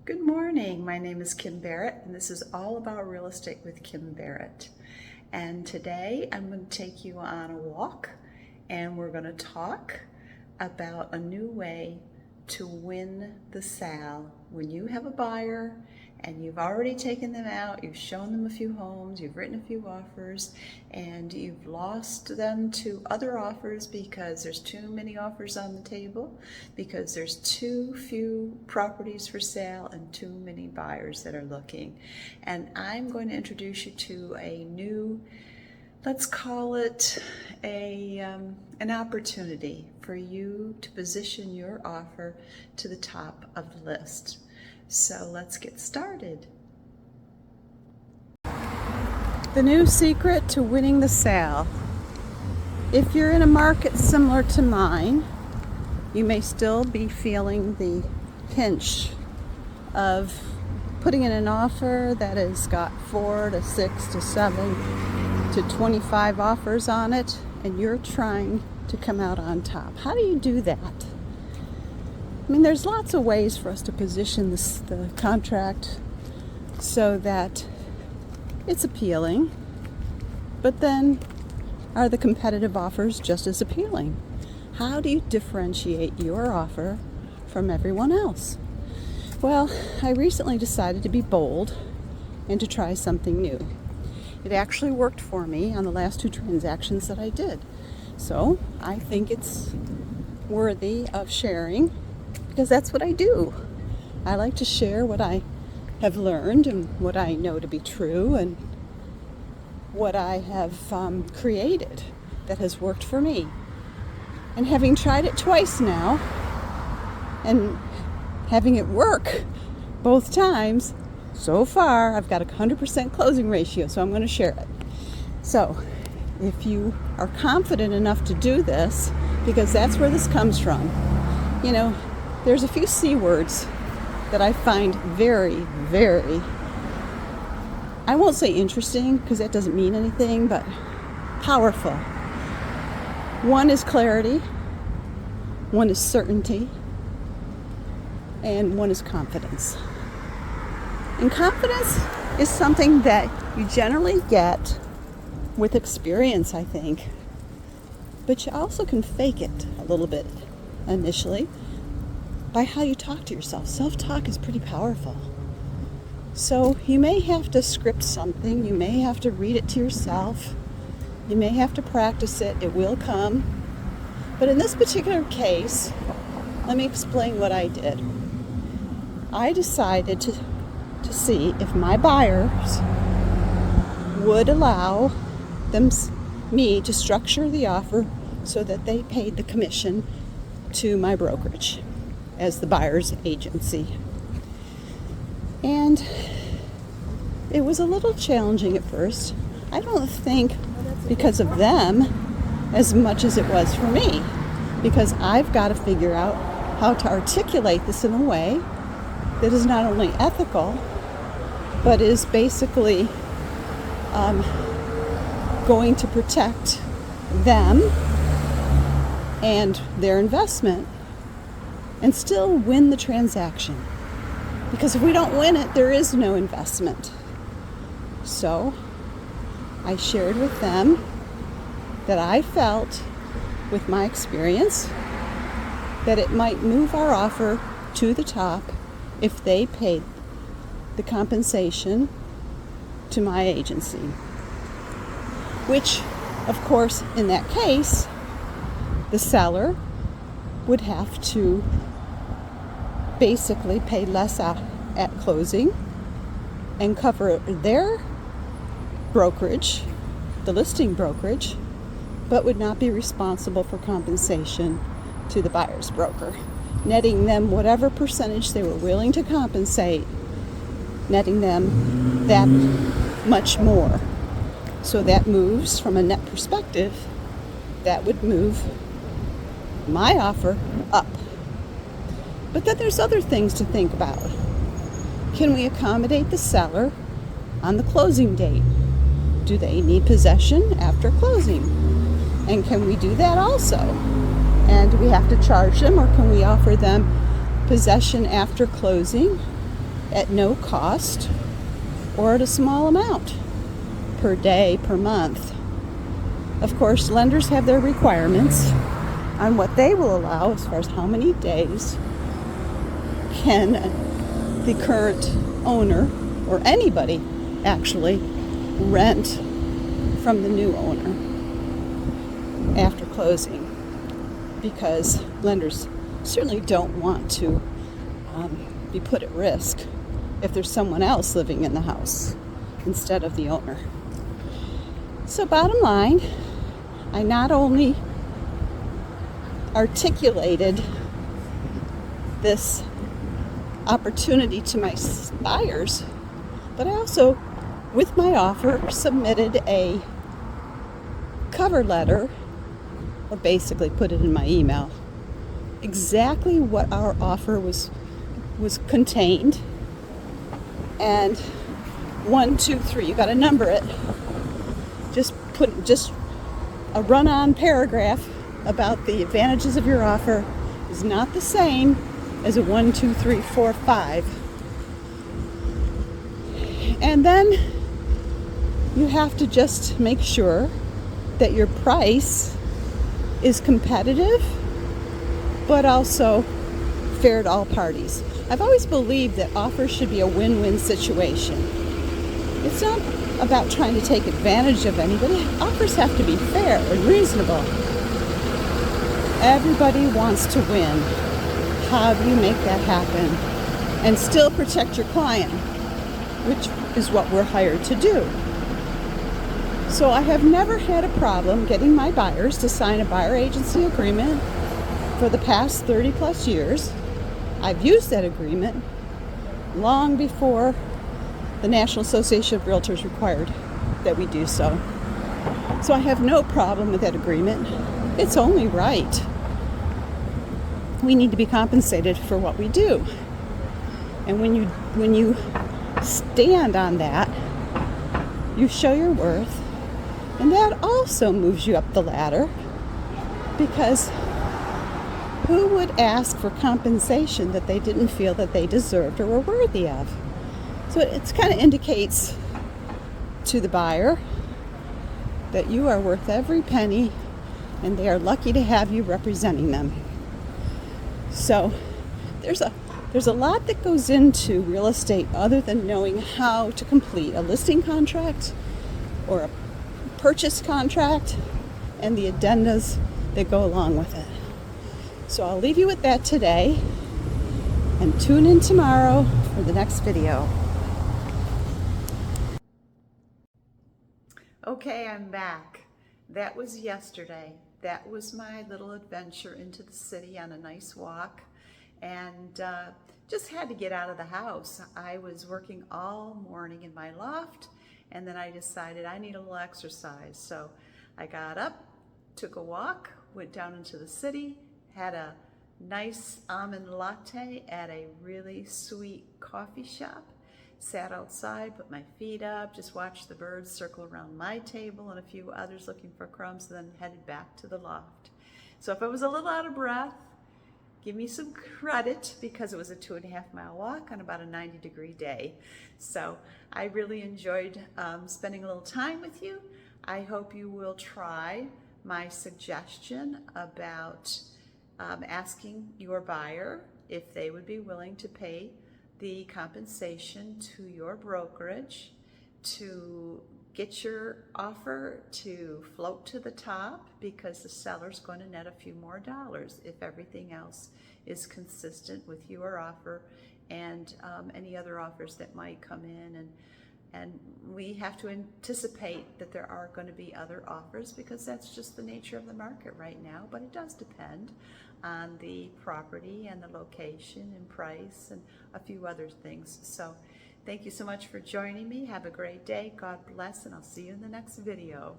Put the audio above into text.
Good morning. My name is Kim Barrett, and this is all about real estate with Kim Barrett. And today I'm going to take you on a walk, and we're going to talk about a new way to win the sale. When you have a buyer and you've already taken them out, you've shown them a few homes, you've written a few offers, and you've lost them to other offers because there's too many offers on the table, because there's too few properties for sale and too many buyers that are looking. And I'm going to introduce you to a new, let's call it an opportunity for you to position your offer to the top of the list. So let's get started. The new secret to winning the sale. If you're in a market similar to mine, you may still be feeling the pinch of putting in an offer that has got 4 to 6 to 7 to 25 offers on it, and you're trying to come out on top. How do you do that? I mean, there's lots of ways for us to position the contract so that it's appealing, but then are the competitive offers just as appealing? How do you differentiate your offer from everyone else? Well, I recently decided to be bold and to try something new. It actually worked for me on the last 2 transactions that I did. So I think it's worthy of sharing because that's what I do. I like to share what I have learned and what I know to be true and what I have created that has worked for me. And having tried it twice now and having it work both times, so far I've got a 100% closing ratio, so I'm going to share it. So if you are confident enough to do this, because that's where this comes from, you know, there's a few C words that I find very, very, I won't say interesting because that doesn't mean anything, but powerful. One is clarity, one is certainty, and one is confidence. And confidence is something that you generally get with experience, I think. But you also can fake it a little bit initially by how you talk to yourself. Self-talk is pretty powerful. So you may have to script something. You may have to read it to yourself. You may have to practice it. It will come. But in this particular case, let me explain what I did. I decided to see if my buyers would allow me to structure the offer so that they paid the commission to my brokerage as the buyer's agency. And it was a little challenging at first. I don't think because of them as much as it was for me, because I've got to figure out how to articulate this in a way that is not only ethical, but is basically going to protect them and their investment and still win the transaction. Because if we don't win it, there is no investment. So I shared with them that I felt, with my experience, that it might move our offer to the top if they paid the compensation to my agency. Which, of course, in that case, the seller would have to basically pay less at closing and cover their brokerage, the listing brokerage, but would not be responsible for compensation to the buyer's broker, netting them whatever percentage they were willing to compensate, netting them that much more. So that moves, from a net perspective, that would move my offer up. But then there's other things to think about. Can we accommodate the seller on the closing date? Do they need possession after closing? And can we do that also? And do we have to charge them, or can we offer them possession after closing at no cost or at a small amount per day, per month. Of course, lenders have their requirements on what they will allow as far as how many days can the current owner, or anybody actually, rent from the new owner after closing, because lenders certainly don't want to be put at risk if there's someone else living in the house instead of the owner. So bottom line, I not only articulated this opportunity to my buyers, but I also, with my offer, submitted a cover letter, or basically put it in my email, exactly what our offer was contained. And 1, 2, 3, you got to number it. Just a run-on paragraph about the advantages of your offer is not the same as a 1, 2, 3, 4, 5. And then you have to just make sure that your price is competitive, but also fair to all parties. I've always believed that offers should be a win-win situation. It's not about trying to take advantage of anybody. Offers have to be fair and reasonable. Everybody wants to win. How do you make that happen and still protect your client, which is what we're hired to do? So I have never had a problem getting my buyers to sign a buyer agency agreement for the past 30 plus years. I've used that agreement long before the National Association of Realtors required that we do so. So I have no problem with that agreement. It's only right. We need to be compensated for what we do. And when you stand on that, you show your worth, and that also moves you up the ladder, because who would ask for compensation that they didn't feel that they deserved or were worthy of? So it kind of indicates to the buyer that you are worth every penny and they are lucky to have you representing them. So there's a lot that goes into real estate other than knowing how to complete a listing contract or a purchase contract and the addendas that go along with it. So I'll leave you with that today, and tune in tomorrow for the next video. Okay, I'm back. That was yesterday. That was my little adventure into the city on a nice walk, and just had to get out of the house. I was working all morning in my loft, and then I decided I need a little exercise. So I got up, took a walk, went down into the city, had a nice almond latte at a really sweet coffee shop, sat outside, put my feet up, just watched the birds circle around my table and a few others looking for crumbs, and then headed back to the loft. So if I was a little out of breath, give me some credit, because it was a 2.5-mile walk on about a 90-degree day. So I really enjoyed spending a little time with you. I hope you will try my suggestion about asking your buyer if they would be willing to pay the compensation to your brokerage to get your offer to float to the top, because the seller's going to net a few more dollars if everything else is consistent with your offer and any other offers that might come in. And we have to anticipate that there are going to be other offers, because that's just the nature of the market right now. But it does depend on the property and the location and price and a few other things. So thank you so much for joining me. Have a great day. God bless, and I'll see you in the next video.